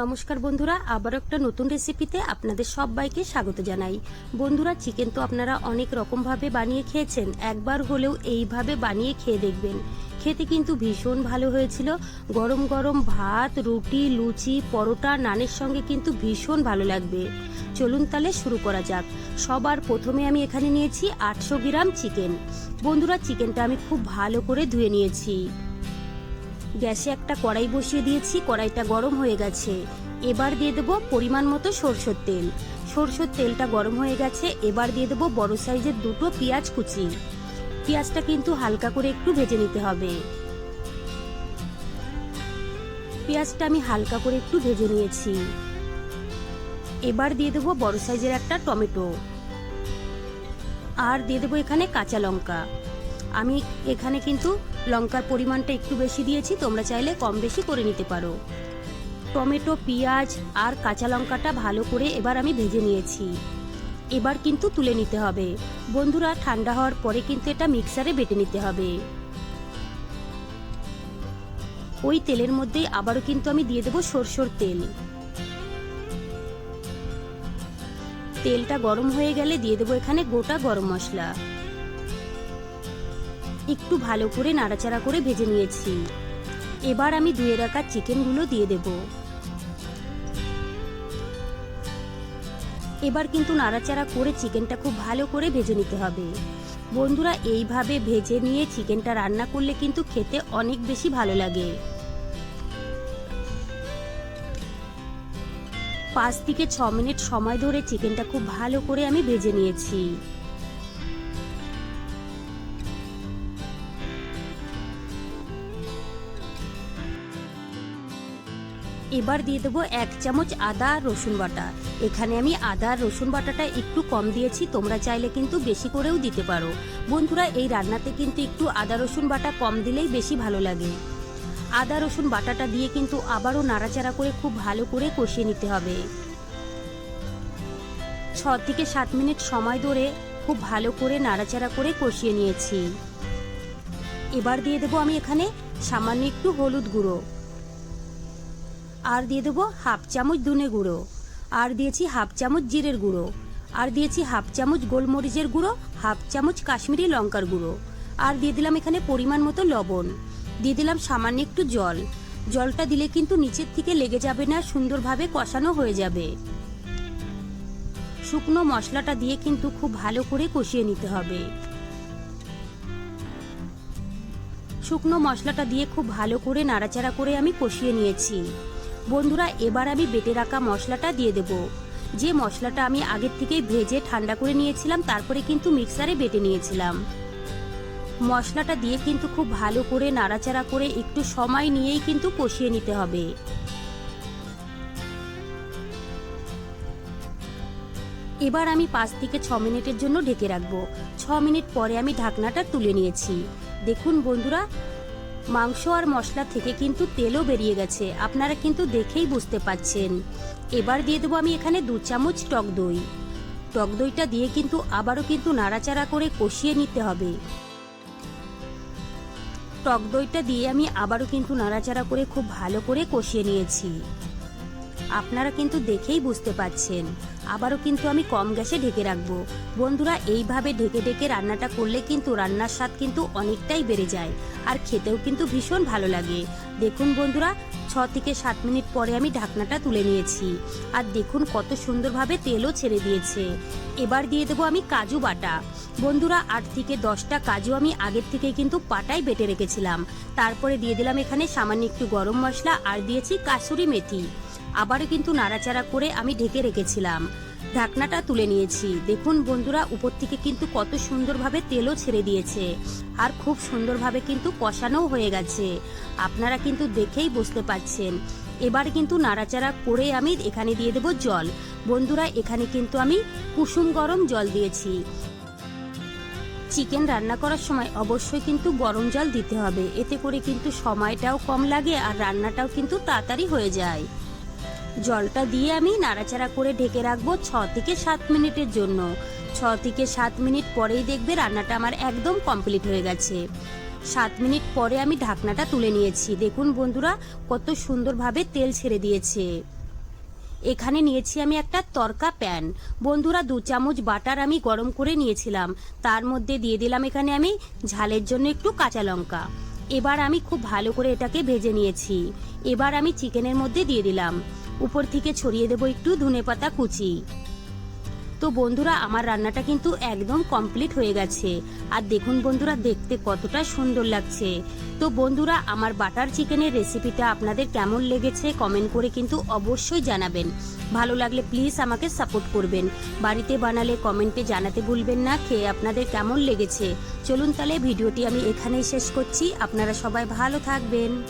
নমস্কার বন্ধুরা, আবার একটা নতুন রেসিপিতে আপনাদের সবাইকে স্বাগত জানাই। বন্ধুরা, চিকেন তো আপনারা অনেক রকমভাবে বানিয়ে খেয়েছেন, একবার হলেও এইভাবে বানিয়ে খেয়ে দেখবেন। খেতে কিন্তু ভীষণ ভালো হয়েছিল। গরম গরম ভাত, রুটি, লুচি, পরোটা, নানের সঙ্গে কিন্তু ভীষণ ভালো লাগবে। চলুন তাহলে শুরু করা যাক। সবার প্রথমে আমি এখানে নিয়েছি 800 গ্রাম চিকেন। বন্ধুরা, চিকেনটা আমি খুব ভালো করে ধুয়ে নিয়েছি। গ্যাসে একটা কড়াই বসিয়ে দিয়েছি, কড়াইটা গরম হয়ে গেছে। এবার দিয়ে দেবো পরিমাণ মতো সরষের তেল। সরষের তেলটা গরম হয়ে গেছে, এবার দিয়ে দেবো বড় সাইজের দুটো পেঁয়াজ কুচি। পেঁয়াজটা কিন্তু হালকা করে একটু ভেজে নিতে হবে। পেঁয়াজটা আমি হালকা করে একটু ভেজে নিয়েছি। এবার দিয়ে দেবো বড় সাইজের একটা টমেটো, আর দিয়ে দেবো এখানে কাঁচা লঙ্কা। আমি এখানে কিন্তু লঙ্কার পরিমাণটা একটু বেশি দিয়েছি, তোমরা চাইলে কম বেশি করে নিতে পারো। টমেটো, পেঁয়াজ আর কাঁচা লঙ্কাটা ভালো করে এবার আমি ভেজে নিয়েছি। এবার কিন্তু তুলে নিতে হবে। বন্ধুরা, ঠান্ডা হওয়ার পরে কিন্তু এটা মিক্সারে বেটে নিতে হবে। ওই তেলের মধ্যে আবারও কিন্তু আমি দিয়ে দেবো সরষের তেল। তেলটা গরম হয়ে গেলে দিয়ে দেবো এখানে গোটা গরম মশলা। একটু ভালো করে নাড়াচাড়া করে ভেজে নিয়েছি। এবার আমি ধুয়ে রাখা চিকেনগুলো দিয়ে দেব। এবার কিন্তু নাড়াচাড়া করে চিকেনটা খুব ভালো করে ভেজে নিতে হবে। বন্ধুরা, এইভাবে ভেজে নিয়ে চিকেনটা রান্না করলে কিন্তু খেতে অনেক বেশি ভালো লাগে। 5 থেকে 6 মিনিট সময় ধরে চিকেনটা খুব ভালো করে আমি ভেজে নিয়েছি। এবার দিয়ে দেবো 1 চামচ আদা রসুন বাটা। এখানে আমি আদা রসুন বাটাটা একটু কম দিয়েছি, তোমরা চাইলে কিন্তু বেশি করেও দিতে পারো। বন্ধুরা, এই রান্নাতে কিন্তু একটু আদা রসুন বাটা কম দিলেই বেশি ভালো লাগে। আদা রসুন বাটাটা দিয়ে কিন্তু আবারও নাড়াচাড়া করে খুব ভালো করে কষিয়ে নিতে হবে। 6 থেকে 7 মিনিট সময় ধরে খুব ভালো করে নাড়াচাড়া করে কষিয়ে নিয়েছি। এবার দিয়ে দেবো আমি এখানে সামান্য একটু হলুদ গুঁড়ো, আর দিয়ে দেবো 1/2 চামচ ধনে গুঁড়ো, আর দিয়েছি 1/2 চামচ জিরের গুঁড়ো, আর দিয়েছি 1/2 চামচ গোলমরিচের গুঁড়ো, 1/2 চামচ কাশ্মীরি লঙ্কার গুঁড়ো, আর দিয়ে দিলাম এখানে পরিমাণ মতো লবণ। দিয়ে দিলাম সামান্য একটু জল। জলটা দিলে কিন্তু নিচের থেকে লেগে যাবে না, সুন্দরভাবে কষানো হয়ে যাবে। শুকনো মশলাটা দিয়ে কিন্তু খুব ভালো করে কষিয়ে নিতে হবে। শুকনো মশলাটা দিয়ে খুব ভালো করে নাড়াচাড়া করে আমি কষিয়ে নিয়েছি। বন্ধুরা, এবার আমি বেটে রাখা মশলাটা দিয়ে দেব। যে মশলাটা আমি আগের থেকেই ভেজে ঠান্ডা করে নিয়েছিলাম, তারপরে কিন্তু মিক্সারে বেটে নিয়েছিলাম। মশলাটা দিয়ে কিন্তু খুব ভালো করে নাড়াচাড়া করে একটু সময় নিয়েই কিন্তু কষিয়ে নিতে হবে। এবার আমি 5 থেকে 6 মিনিটের জন্য ঢেকে রাখবো। 6 মিনিট পরে আমি ঢাকনাটা তুলে নিয়েছি। দেখুন বন্ধুরা, মাংস আর মশলা থেকে কিন্তু তেলও বেরিয়ে গেছে, আপনারা কিন্তু দেখেই বুঝতে পাচ্ছেন। এবার দিয়ে দেবো আমি এখানে 2 চামচ টক দই। টক দইটা দিয়ে কিন্তু আবারও কিন্তু নাড়াচাড়া করে কষিয়ে নিতে হবে। টক দইটা দিয়ে আমি আবারও কিন্তু নাড়াচাড়া করে খুব ভালো করে কষিয়ে নিয়েছি। আপনারা কিন্তু দেখেই বুঝতে পাচ্ছেন। আবারও কিন্তু আমি কম গ্যাসে ঢেকে রাখবো। বন্ধুরা, এইভাবে ঢেকে ঢেকে রান্নাটা করলে কিন্তু রান্নার স্বাদ কিন্তু অনেকটাই বেড়ে যায়, আর খেতেও কিন্তু ভীষণ ভালো লাগে। দেখুন বন্ধুরা, 6 থেকে 7 মিনিট পরে আমি ঢাকনাটা তুলে নিয়েছি, আর দেখুন কত সুন্দরভাবে তেলও ছেড়ে দিয়েছে। এবার দিয়ে দেবো আমি কাজু বাটা। বন্ধুরা, 8 থেকে 10টা কাজু আমি আগের থেকে কিন্তু পাটায় বেটে রেখেছিলাম। তারপরে দিয়ে দিলাম এখানে সামান্য একটু গরম মশলা, আর দিয়েছি কাসুরি মেথি। আবারও কিন্তু নাড়াচাড়া করে আমি ঢেকে রেখেছিলাম। ঢাকনাটা তুলে নিয়েছি। দেখুন বন্ধুরা, উপর থেকে কিন্তু কত সুন্দরভাবে তেলও ছেড়ে দিয়েছে, আর খুব সুন্দরভাবে কিন্তু কষানোও হয়ে গেছে। আপনারা কিন্তু দেখেই বুঝতে পাচ্ছেন। এবার কিন্তু নাড়াচাড়া করে আমি এখানে দিয়ে দেব জল। বন্ধুরা, এখানে কিন্তু আমি কুসুম গরম জল দিয়েছি। চিকেন রান্না করার সময় অবশ্যই কিন্তু গরম জল দিতে হবে, এতে করে কিন্তু সময়টাও কম লাগে আর রান্নাটাও কিন্তু তাড়াতাড়ি হয়ে যায়। জলটা দিয়ে আমি নাড়াচাড়া করে ঢেকে রাখবো 6 থেকে 7 মিনিটের জন্য। 6 থেকে 7 মিনিট পরেই দেখবে রান্নাটা আমার একদম কমপ্লিট হয়ে গেছে। 7 মিনিট পরে আমি ঢাকনাটা তুলে নিয়েছি। দেখুন বন্ধুরা, কত সুন্দরভাবে তেল ছেড়ে দিয়েছে। এখানে নিয়েছি আমি একটা তড়কা প্যান। বন্ধুরা 2 চামচ বাটার আমি গরম করে নিয়েছিলাম, তার মধ্যে দিয়ে দিলাম এখানে আমি ঝালের জন্য একটু কাঁচা লঙ্কা। এবার আমি খুব ভালো করে এটাকে ভেজে নিয়েছি। এবার আমি চিকেনের মধ্যে দিয়ে দিলাম, উপর থেকে ছড়িয়ে দেবো একটু ধনেপাতা কুচি। তো বন্ধুরা আমার রান্নাটা কিন্তু একদম কমপ্লিট হয়ে গেছে। আর দেখুন বন্ধুরা দেখতে কতটা সুন্দর লাগছে। তো বন্ধুরা আমার বাটার চিকেনের রেসিপিটা আপনাদের কেমন লেগেছে কমেন্ট করে কিন্তু অবশ্যই জানাবেন। ভালো লাগলে প্লিজ আমাকে সাপোর্ট করবেন। বাড়িতে বানালে কমেন্টে জানাতে ভুলবেন না খেয়ে আপনাদের কেমন লেগেছে। চলুন তাহলে ভিডিওটি আমি এখানেই শেষ করছি। আপনারা সবাই ভালো থাকবেন।